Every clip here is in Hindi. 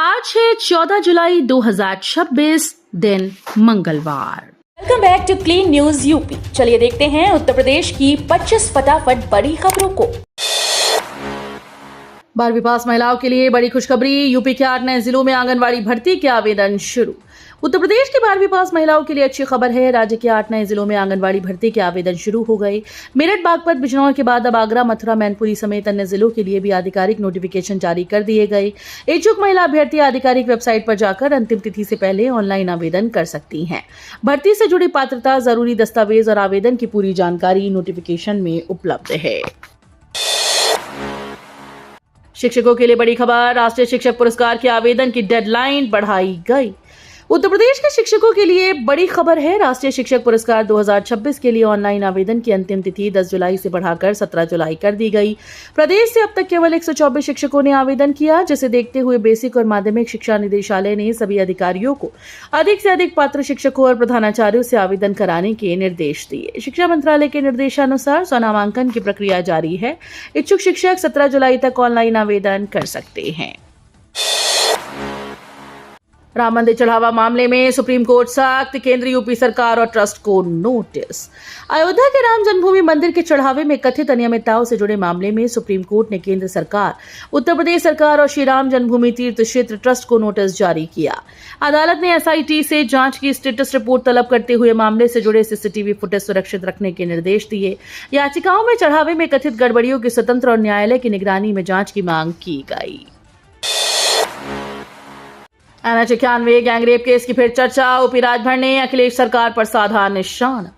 आज है 14 जुलाई 2026 दिन मंगलवार। Welcome back to clean news UP. चलिए देखते हैं उत्तर प्रदेश की 25 फटाफट बड़ी खबरों को। 12वीं पास महिलाओं के लिए बड़ी खुशखबरी। यूपी के 8 नए जिलों में आंगनवाड़ी भर्ती के आवेदन शुरू। उत्तर प्रदेश की 12वीं पास महिलाओं के लिए अच्छी खबर है। राज्य के 8 नए जिलों में आंगनवाड़ी भर्ती के आवेदन शुरू हो गए। मेरठ, बागपत, बिजनौर के बाद अब आगरा, मथुरा, मैनपुरी समेत अन्य जिलों के लिए भी आधिकारिक नोटिफिकेशन जारी कर दिए गए। इच्छुक महिला अभ्यर्थी आधिकारिक वेबसाइट पर जाकर अंतिम तिथि से पहले ऑनलाइन आवेदन कर सकती हैं। भर्ती से जुड़ी पात्रता, जरूरी दस्तावेज और आवेदन की पूरी जानकारी नोटिफिकेशन में उपलब्ध है। शिक्षकों के लिए बड़ी खबर। राष्ट्रीय शिक्षक पुरस्कार के आवेदन की डेडलाइन बढ़ाई गई। उत्तर प्रदेश के शिक्षकों के लिए बड़ी खबर है। राष्ट्रीय शिक्षक पुरस्कार 2026 के लिए ऑनलाइन आवेदन की अंतिम तिथि 10 जुलाई से बढ़ाकर 17 जुलाई कर दी गई। प्रदेश से अब तक केवल 124 शिक्षकों ने आवेदन किया, जिसे देखते हुए बेसिक और माध्यमिक शिक्षा निदेशालय ने सभी अधिकारियों को अधिक से अधिक पात्र शिक्षकों और प्रधानाचार्यों से आवेदन कराने के निर्देश दिए। शिक्षा मंत्रालय के निर्देशानुसार स्वनामांकन की प्रक्रिया जारी है। इच्छुक शिक्षक 17 जुलाई तक ऑनलाइन आवेदन कर सकते हैं। राम मंदिर चढ़ावा मामले में सुप्रीम कोर्ट सख्त, केंद्र, यूपी सरकार और ट्रस्ट को नोटिस। अयोध्या के राम जन्मभूमि मंदिर के चढ़ावे में कथित अनियमितताओं से जुड़े मामले में सुप्रीम कोर्ट ने केंद्र सरकार, उत्तर प्रदेश सरकार और श्री राम जन्मभूमि तीर्थ क्षेत्र ट्रस्ट को नोटिस जारी किया। अदालत ने एसआईटी से जांच की स्टेटस रिपोर्ट तलब करते हुए मामले से जुड़े सीसीटीवी फुटेज सुरक्षित रखने के निर्देश दिए। याचिकाओं में चढ़ावे में कथित गड़बड़ियों की स्वतंत्र और न्यायालय की निगरानी में जांच की मांग की गई। NH91 गैंगरेप केस की फिर चर्चा। यूपी राजभर ने अखिलेश सरकार पर साधा निशान।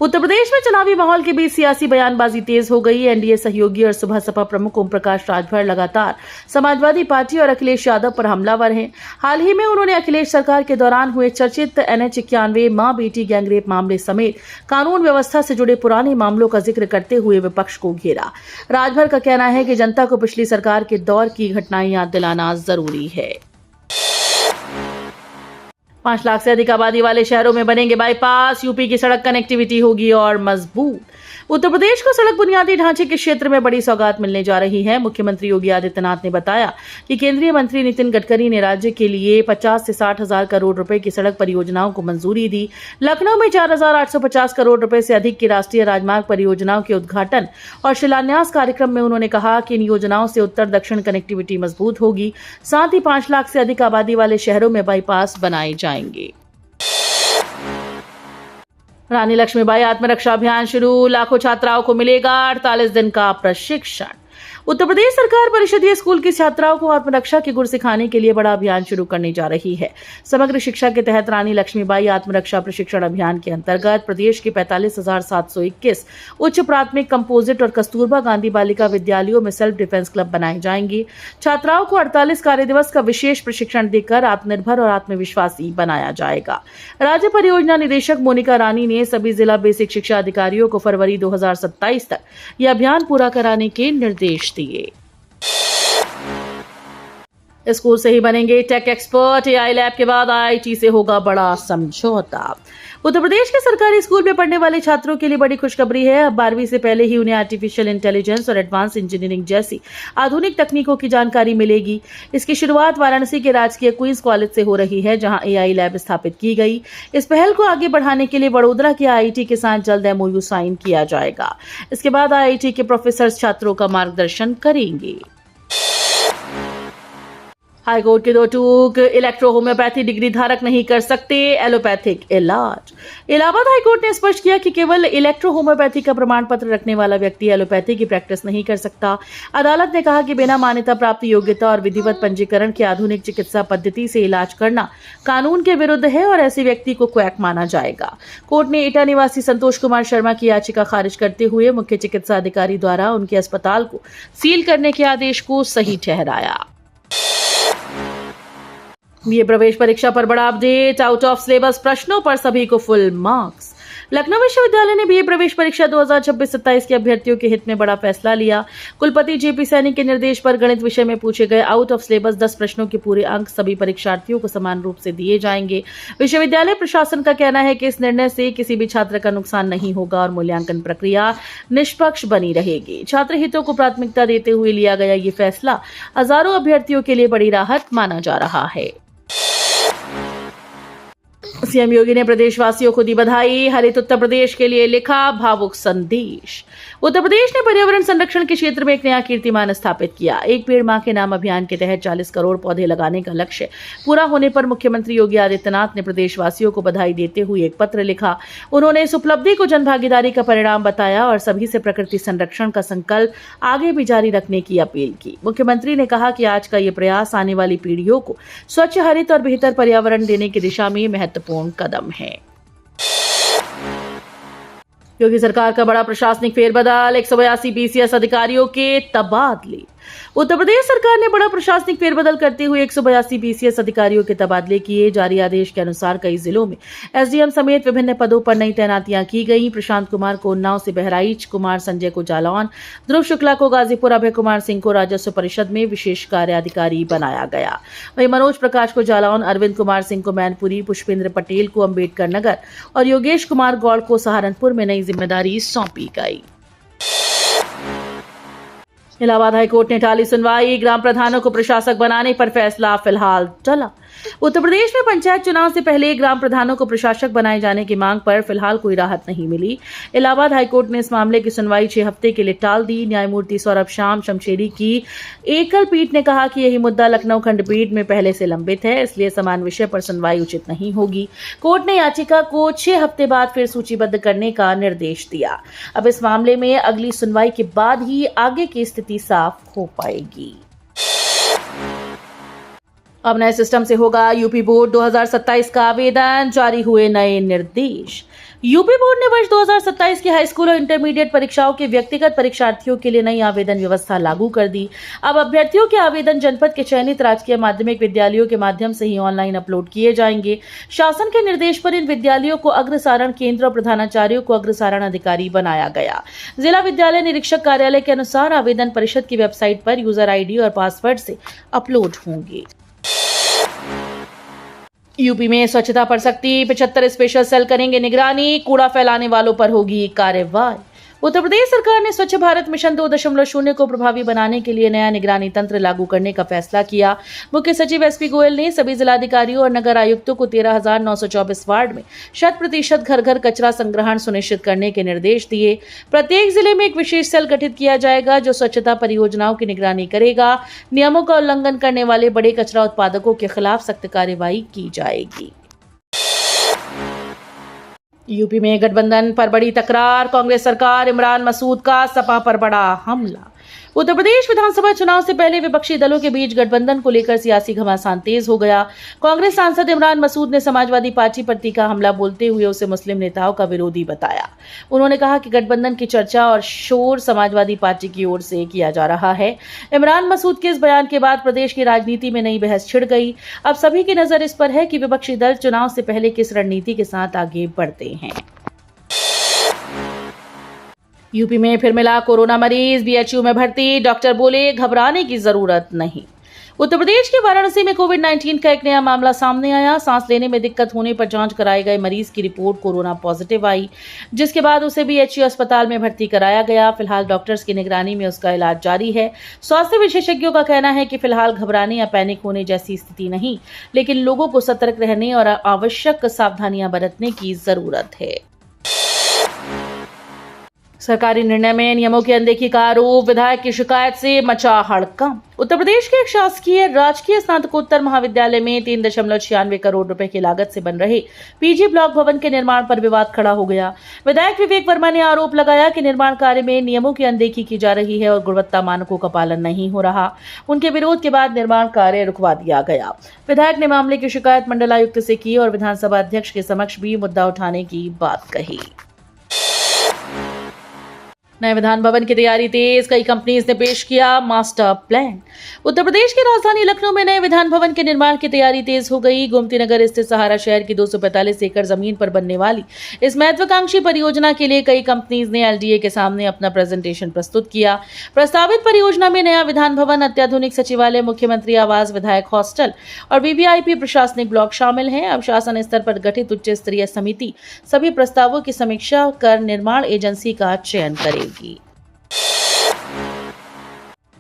उत्तर प्रदेश में चुनावी माहौल के बीच सियासी बयानबाजी तेज हो गई। एनडीए सहयोगी और सुबह सपा प्रमुख ओम प्रकाश राजभर लगातार समाजवादी पार्टी और अखिलेश यादव पर हमलावर हैं। हाल ही में उन्होंने अखिलेश सरकार के दौरान हुए चर्चित NH91 मां बेटी गैंगरेप मामले समेत कानून व्यवस्था से जुड़े पुराने मामलों का जिक्र करते हुए विपक्ष को घेरा। राजभर का कहना है कि जनता को पिछली सरकार के दौर की घटनाएं याद दिलाना जरूरी है। 5 लाख से अधिक आबादी वाले शहरों में बनेंगे बाईपास। यूपी की सड़क कनेक्टिविटी होगी और मजबूत। उत्तर प्रदेश को सड़क बुनियादी ढांचे के क्षेत्र में बड़ी सौगात मिलने जा रही है। मुख्यमंत्री योगी आदित्यनाथ ने बताया कि केंद्रीय मंत्री नितिन गडकरी ने राज्य के लिए 50 से 60 हजार करोड़ रुपए की सड़क परियोजनाओं को मंजूरी दी। लखनऊ में 4,850 करोड़ रुपए से अधिक की राष्ट्रीय राजमार्ग परियोजनाओं के उद्घाटन और शिलान्यास कार्यक्रम में उन्होंने कहा कि इन योजनाओं से उत्तर दक्षिण कनेक्टिविटी मजबूत होगी। साथ ही 5 लाख से अधिक आबादी वाले शहरों में बाईपास बनाए जाएंगे। रानी लक्ष्मीबाई आत्मरक्षा अभियान शुरू। लाखों छात्राओं को मिलेगा 48 दिन का प्रशिक्षण। उत्तर प्रदेश सरकार परिषदीय स्कूल की छात्राओं को आत्मरक्षा के गुर सिखाने के लिए बड़ा अभियान शुरू करने जा रही है। समग्र शिक्षा के तहत रानी लक्ष्मीबाई आत्मरक्षा प्रशिक्षण अभियान के अंतर्गत प्रदेश के 45,721 उच्च प्राथमिक, कंपोजिट और कस्तूरबा गांधी बालिका विद्यालयों में सेल्फ डिफेंस क्लब बनाए जाएंगे। छात्राओं को 48 कार्य दिवस का विशेष प्रशिक्षण देकर आत्मनिर्भर और आत्मविश्वासी बनाया जाएगा। राज्य परियोजना निदेशक मोनिका रानी ने सभी जिला बेसिक शिक्षा अधिकारियों को फरवरी 2027 तक यह अभियान पूरा कराने के निर्देश दिए। स्कूल से ही बनेंगे टेक एक्सपर्ट। एआई लैब के बाद आईआईटी से होगा बड़ा समझौता। उत्तर प्रदेश के सरकारी स्कूल में पढ़ने वाले छात्रों के लिए बड़ी खुशखबरी है। अब 12वीं से पहले ही उन्हें आर्टिफिशियल इंटेलिजेंस और एडवांस इंजीनियरिंग जैसी आधुनिक तकनीकों की जानकारी मिलेगी। इसकी शुरुआत वाराणसी के राजकीय क्वींस कॉलेज से हो रही है, जहां एआई लैब स्थापित की गई। इस पहल को आगे बढ़ाने के लिए वडोदरा के आईआईटी के साथ जल्द एमओयू साइन किया जाएगा। इसके बाद आईआईटी के प्रोफेसर छात्रों का मार्गदर्शन करेंगे। हाईकोर्ट के 2 टूक। इलेक्ट्रो होम्योपैथी डिग्री धारक नहीं कर सकते एलोपैथिक इलाज। इलाहाबाद हाईकोर्ट ने स्पष्ट किया कि केवल इलेक्ट्रो होम्योपैथी का प्रमाण पत्र रखने वाला व्यक्ति एलोपैथी की प्रैक्टिस नहीं कर सकता। अदालत ने कहा कि बिना मान्यता प्राप्त योग्यता और विधिवत पंजीकरण के आधुनिक चिकित्सा पद्धति से इलाज करना कानून के विरुद्ध है और ऐसे व्यक्ति को क्वैक माना जाएगा। कोर्ट ने एटा निवासी संतोष कुमार शर्मा की याचिका खारिज करते हुए मुख्य चिकित्सा अधिकारी द्वारा उनके अस्पताल को सील करने के आदेश को सही ठहराया। बीए प्रवेश परीक्षा पर बड़ा अपडेट। आउट ऑफ सिलेबस प्रश्नों पर सभी को फुल मार्क्स। लखनऊ विश्वविद्यालय ने बीए प्रवेश परीक्षा 2026-27 के अभ्यर्थियों के हित में बड़ा फैसला लिया। कुलपति जेपी सैनी के निर्देश पर गणित विषय में पूछे गए आउट ऑफ सिलेबस 10 प्रश्नों के पूरे अंक सभी परीक्षार्थियों को समान रूप से दिए जाएंगे। विश्वविद्यालय प्रशासन का कहना है कि इस निर्णय से किसी भी छात्र का नुकसान नहीं होगा और मूल्यांकन प्रक्रिया निष्पक्ष बनी रहेगी। छात्र हितों को प्राथमिकता देते हुए लिया गया ये फैसला हजारों अभ्यर्थियों के लिए बड़ी राहत माना जा रहा है। सीएम योगी ने प्रदेशवासियों को दी बधाई। हरित उत्तर प्रदेश के लिए लिखा भावुक संदेश। उत्तर प्रदेश ने पर्यावरण संरक्षण के क्षेत्र में एक नया कीर्तिमान स्थापित किया। एक पेड़ मां के नाम अभियान के तहत 40 करोड़ पौधे लगाने का लक्ष्य पूरा होने पर मुख्यमंत्री योगी आदित्यनाथ ने प्रदेशवासियों को बधाई देते हुए एक पत्र लिखा। उन्होंने इस उपलब्धि को जनभागीदारी का परिणाम बताया और सभी से प्रकृति संरक्षण का संकल्प आगे भी जारी रखने की अपील की। मुख्यमंत्री ने कहा कि आज का ये प्रयास आने वाली पीढ़ियों को स्वच्छ, हरित और बेहतर पर्यावरण देने की दिशा में महत्वपूर्ण कदम है। योगी सरकार का बड़ा प्रशासनिक फेरबदल, 182 बीसीएस अधिकारियों के तबादले। उत्तर प्रदेश सरकार ने बड़ा प्रशासनिक फेरबदल करते हुए 182 बीसीएस अधिकारियों के तबादले किए। जारी आदेश के अनुसार कई जिलों में एसडीएम समेत विभिन्न पदों पर नई तैनातियां की गई। प्रशांत कुमार को उन्नाव से बहराइच, कुमार संजय को जालौन, ध्रुव शुक्ला को गाजीपुर, अभय कुमार सिंह को राजस्व परिषद में विशेष कार्याधिकारी बनाया गया। वहीं मनोज प्रकाश को जालौन, अरविंद कुमार सिंह को मैनपुरी, पुष्पेंद्र पटेल को अम्बेडकर नगर और योगेश कुमार गौड़ को सहारनपुर में नई जिम्मेदारी सौंपी गई। इलाहाबाद हाईकोर्ट ने टाली सुनवाई। ग्राम प्रधानों को प्रशासक बनाने पर फैसला फिलहाल टला। उत्तर प्रदेश में पंचायत चुनाव से पहले ग्राम प्रधानों को प्रशासक बनाए जाने की मांग पर फिलहाल कोई राहत नहीं मिली। इलाहाबाद हाईकोर्ट ने इस मामले की सुनवाई 6 हफ्ते के लिए टाल दी। न्यायमूर्ति सौरभ श्याम शमशेरी की एकल पीठ ने कहा कि यही मुद्दा लखनऊ खंडपीठ में पहले से लंबित है, इसलिए समान विषय पर सुनवाई उचित नहीं होगी। कोर्ट ने याचिका को 6 हफ्ते बाद फिर सूचीबद्ध करने का निर्देश दिया। अब इस मामले में अगली सुनवाई के बाद ही आगे की स्थिति साफ हो पाएगी। अब नए सिस्टम से होगा यूपी बोर्ड 2027 का आवेदन, जारी हुए नए निर्देश। यूपी बोर्ड ने वर्ष 2027 की हाई स्कूल और इंटरमीडिएट परीक्षाओं के व्यक्तिगत परीक्षार्थियों के लिए नई आवेदन व्यवस्था लागू कर दी। अब अभ्यर्थियों के आवेदन जनपद के चयनित राजकीय माध्यमिक विद्यालयों के माध्यम से ही ऑनलाइन अपलोड किए जाएंगे। शासन के निर्देश पर इन विद्यालयों को अग्रसारण केंद्र और प्रधानाचार्यों को अग्रसारण अधिकारी बनाया गया। जिला विद्यालय निरीक्षक कार्यालय के अनुसार आवेदन परिषद की वेबसाइट पर यूजर आईडी और पासवर्ड से अपलोड होंगे। यूपी में स्वच्छता पर सख्ती, 75 स्पेशल सेल करेंगे निगरानी, कूड़ा फैलाने वालों पर होगी कार्रवाई। उत्तर प्रदेश सरकार ने स्वच्छ भारत मिशन 2.0 को प्रभावी बनाने के लिए नया निगरानी तंत्र लागू करने का फैसला किया। मुख्य सचिव एसपी गोयल ने सभी जिलाधिकारियों और नगर आयुक्तों को 13,924 वार्ड में 100% घर घर कचरा संग्रहण सुनिश्चित करने के निर्देश दिए। प्रत्येक जिले में एक विशेष सेल गठित किया जाएगा जो स्वच्छता परियोजनाओं की निगरानी करेगा। नियमों का उल्लंघन करने वाले बड़े कचरा उत्पादकों के खिलाफ सख्त कार्रवाई की जाएगी। यूपी में गठबंधन पर बड़ी तकरार, कांग्रेस सरकार, इमरान मसूद का सपा पर बड़ा हमला। उत्तर प्रदेश विधानसभा चुनाव से पहले विपक्षी दलों के बीच गठबंधन को लेकर सियासी घमासान तेज हो गया। कांग्रेस सांसद इमरान मसूद ने समाजवादी पार्टी पर तीखा हमला बोलते हुए उसे मुस्लिम नेताओं का विरोधी बताया। उन्होंने कहा कि गठबंधन की चर्चा और शोर समाजवादी पार्टी की ओर से किया जा रहा है। इमरान मसूद के इस बयान के बाद प्रदेश की राजनीति में नई बहस छिड़ गई। अब सभी की नजर इस पर है कि विपक्षी दल चुनाव से पहले किस रणनीति के साथ आगे बढ़ते हैं। यूपी में फिर मिला कोरोना मरीज, बीएचयू में भर्ती, डॉक्टर बोले घबराने की जरूरत नहीं। उत्तर प्रदेश के वाराणसी में कोविड-19 का एक नया मामला सामने आया। सांस लेने में दिक्कत होने पर जांच कराए गए मरीज की रिपोर्ट कोरोना पॉजिटिव आई, जिसके बाद उसे बीएचयू अस्पताल में भर्ती कराया गया। फिलहाल डॉक्टर्स की निगरानी में उसका इलाज जारी है। स्वास्थ्य विशेषज्ञों का कहना है कि फिलहाल घबराने या पैनिक होने जैसी स्थिति नहीं, लेकिन लोगों को सतर्क रहने और आवश्यक सावधानियां बरतने की जरूरत है। सरकारी निर्णय में नियमों की अनदेखी का आरोप, विधायक की शिकायत से मचा हड़कंप। उत्तर प्रदेश के एक शासकीय राजकीय स्नातकोत्तर महाविद्यालय में 3.96 करोड़ रुपए की लागत से बन रहे पीजी ब्लॉक भवन के निर्माण पर विवाद खड़ा हो गया। विधायक विवेक वर्मा ने आरोप लगाया कि निर्माण कार्य में नियमों की अनदेखी की जा रही है और गुणवत्ता मानकों का पालन नहीं हो रहा। उनके विरोध के बाद निर्माण कार्य रुकवा दिया गया। विधायक ने मामले की शिकायत मंडलायुक्त से की और विधानसभा अध्यक्ष के समक्ष भी मुद्दा उठाने की बात कही। नए विधान भवन की तैयारी तेज, कई कंपनीज ने पेश किया मास्टर प्लान। उत्तर प्रदेश की राजधानी लखनऊ में नए विधान भवन के निर्माण की तैयारी तेज हो गई। गोमती नगर स्थित सहारा शहर की 245 एकड़ जमीन पर बनने वाली इस महत्वाकांक्षी परियोजना के लिए कई कंपनीज ने एलडीए के सामने अपना प्रेजेंटेशन प्रस्तुत किया। प्रस्तावित परियोजना में नया विधान भवन, अत्याधुनिक सचिवालय, मुख्यमंत्री आवास, विधायक हॉस्टल और वीवीआईपी प्रशासनिक ब्लॉक शामिल हैं। अब शासन स्तर पर गठित उच्च स्तरीय समिति सभी प्रस्तावों की समीक्षा कर निर्माण एजेंसी का चयन करेगी।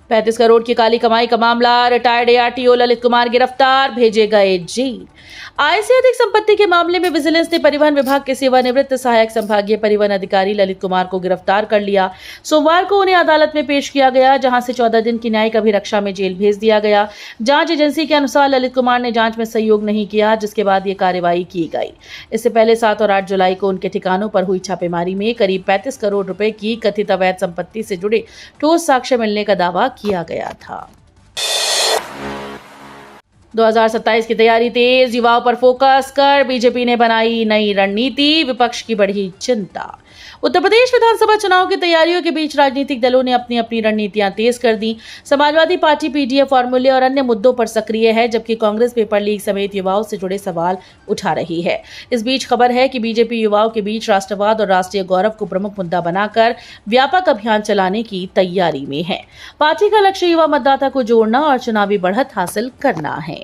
35 करोड़ की काली कमाई का मामला, रिटायर्ड एआरटीओ ललित कुमार गिरफ्तार, भेजे गए जेल। आय से अधिक संपत्ति के मामले में विजिलेंस ने परिवहन विभाग के सेवानिवृत्त सहायक संभागीय परिवहन अधिकारी ललित कुमार को गिरफ्तार कर लिया। सोमवार को उन्हें अदालत में पेश किया गया, जहां से 14 दिन की न्यायिक अभिरक्षा में जेल भेज दिया गया। जांच एजेंसी के अनुसार ललित कुमार ने जांच में सहयोग नहीं किया, जिसके बाद ये कार्रवाई की गई। इससे पहले 7 और 8 जुलाई को उनके ठिकानों पर हुई छापेमारी में करीब 35 करोड़ रुपए की कथित अवैध संपत्ति से जुड़े ठोस साक्ष्य मिलने का दावा किया गया था। 2027 की तैयारी तेज, युवाओं पर फोकस कर बीजेपी ने बनाई नई रणनीति, विपक्ष की बढ़ी चिंता। उत्तर प्रदेश विधानसभा चुनाव की तैयारियों के बीच राजनीतिक दलों ने अपनी अपनी रणनीतियां तेज कर दी। समाजवादी पार्टी पीडीएफ फॉर्मूले और अन्य मुद्दों पर सक्रिय है, जबकि कांग्रेस पेपर लीक समेत युवाओं से जुड़े सवाल उठा रही है। इस बीच खबर है कि बीजेपी युवाओं के बीच राष्ट्रवाद और राष्ट्रीय गौरव को प्रमुख मुद्दा बनाकर व्यापक अभियान चलाने की तैयारी में है। पार्टी का लक्ष्य युवा मतदाता को जोड़ना और चुनावी बढ़त हासिल करना है।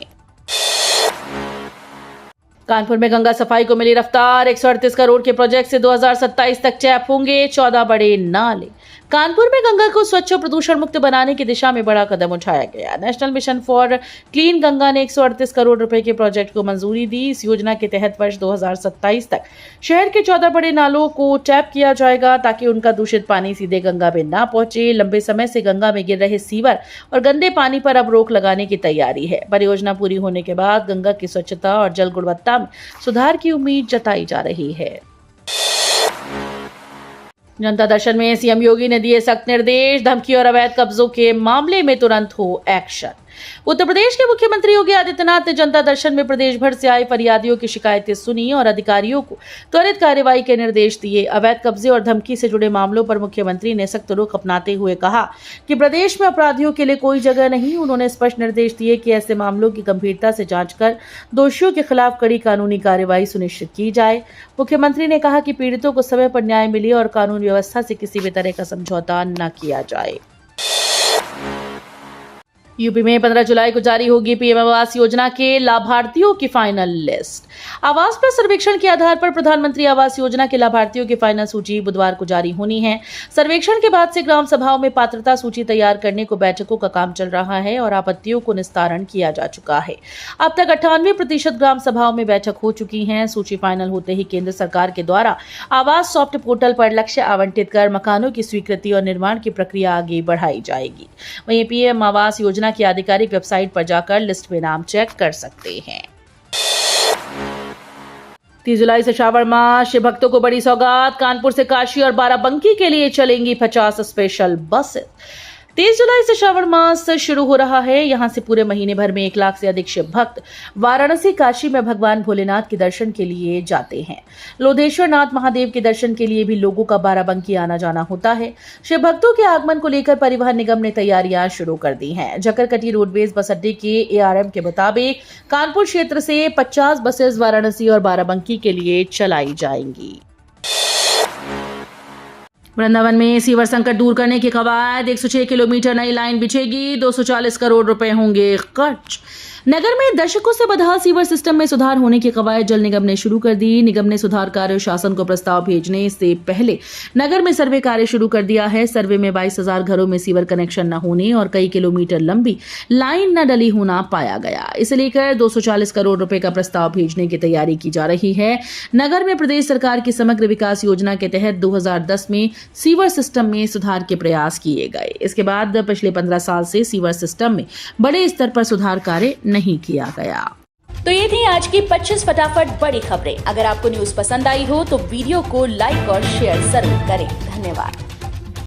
कानपुर में गंगा सफाई को मिली रफ्तार, 138 करोड़ के प्रोजेक्ट से 2027 तक चैप होंगे 14 बड़े नाले। कानपुर में गंगा को स्वच्छ और प्रदूषण मुक्त बनाने की दिशा में बड़ा कदम उठाया गया। National mission for clean Ganga ने 138 करोड़ रुपए के प्रोजेक्ट को मंजूरी दी। इस योजना के तहत वर्ष 2027 तक शहर के 14 बड़े नालों को टैप किया जाएगा, ताकि उनका दूषित पानी सीधे गंगा में ना पहुंचे। लंबे समय से गंगा में गिर रहे सीवर और गंदे पानी पर अब रोक लगाने की तैयारी है। परियोजना पूरी होने के बाद गंगा की स्वच्छता और जल गुणवत्ता में सुधार की उम्मीद जताई जा रही है। जनता दर्शन में सीएम योगी ने दिए सख्त निर्देश, धमकी और अवैध कब्जों के मामले में तुरंत हो एक्शन। उत्तर प्रदेश के मुख्यमंत्री योगी आदित्यनाथ ने जनता दर्शन में प्रदेश भर से आए फरियादियों की शिकायतें सुनी और अधिकारियों को त्वरित कार्रवाई के निर्देश दिए। अवैध कब्जे और धमकी से जुड़े मामलों पर मुख्यमंत्री ने सख्त रुख अपनाते हुए कहा कि प्रदेश में अपराधियों के लिए कोई जगह नहीं। उन्होंने स्पष्ट निर्देश दिए कि ऐसे मामलों की गंभीरता से जांच कर दोषियों के खिलाफ कड़ी कानूनी कार्रवाई सुनिश्चित की जाए। मुख्यमंत्री ने कहा कि पीड़ितों को समय पर न्याय मिले और कानून व्यवस्था से किसी भी तरह का समझौता न किया जाए। यूपी में 15 जुलाई को जारी होगी पीएम आवास योजना के लाभार्थियों की फाइनल लिस्ट। आवास पर सर्वेक्षण के आधार पर प्रधानमंत्री आवास योजना के लाभार्थियों की फाइनल सूची बुधवार को जारी होनी है। सर्वेक्षण के बाद से ग्राम सभाओं में पात्रता सूची तैयार करने को बैठकों का काम चल रहा है और आपत्तियों को निस्तारण किया जा चुका है। अब तक 98% ग्राम सभाओं में बैठक हो चुकी है। सूची फाइनल होते ही केंद्र सरकार के द्वारा आवास सॉफ्ट पोर्टल पर लक्ष्य आवंटित कर मकानों की स्वीकृति और निर्माण की प्रक्रिया आगे बढ़ाई जाएगी। वहीं पीएम आवास योजना की आधिकारिक वेबसाइट पर जाकर लिस्ट में नाम चेक कर सकते हैं। 30 जुलाई से श्रावण मास, शिव भक्तों को बड़ी सौगात। कानपुर से काशी और बाराबंकी के लिए चलेंगी 50 स्पेशल बसेस। 30 जुलाई से श्रावण मास शुरू हो रहा है। यहां से पूरे महीने भर में 1 लाख से अधिक शिव भक्त वाराणसी, काशी में भगवान भोलेनाथ के दर्शन के लिए जाते हैं। लोधेश्वर नाथ महादेव के दर्शन के लिए भी लोगों का बाराबंकी आना जाना होता है। शिव भक्तों के आगमन को लेकर परिवहन निगम ने तैयारियां शुरू कर दी हैं। जकरकटी रोडवेज बस अड्डे के एआरएम के मुताबिक कानपुर क्षेत्र से 50 बसेस वाराणसी और बाराबंकी के लिए चलाई जाएंगी। वृंदावन में सीवर संकट दूर करने की कवायद, 106 किलोमीटर नई लाइन बिछेगी, 240 करोड़ रुपए होंगे खर्च। नगर में दशकों से बदहाल सीवर सिस्टम में सुधार होने की कवायद जल निगम ने शुरू कर दी। निगम ने सुधार कार्य शासन को प्रस्ताव भेजने से पहले नगर में सर्वे कार्य शुरू कर दिया है। सर्वे में 22,000 घरों में सीवर कनेक्शन न होने और कई किलोमीटर लंबी लाइन न डली होना पाया गया। इसे लेकर 240 करोड़ रुपए का प्रस्ताव भेजने की तैयारी की जा रही है। नगर में प्रदेश सरकार की समग्र विकास योजना के तहत 2010 में सीवर सिस्टम में सुधार के प्रयास किए गए। इसके बाद पिछले 15 साल से सीवर सिस्टम में बड़े स्तर पर सुधार कार्य नहीं किया गया। तो ये थी आज की 25 फटाफट बड़ी खबरें। अगर आपको न्यूज पसंद आई हो तो वीडियो को लाइक और शेयर जरूर करें। धन्यवाद।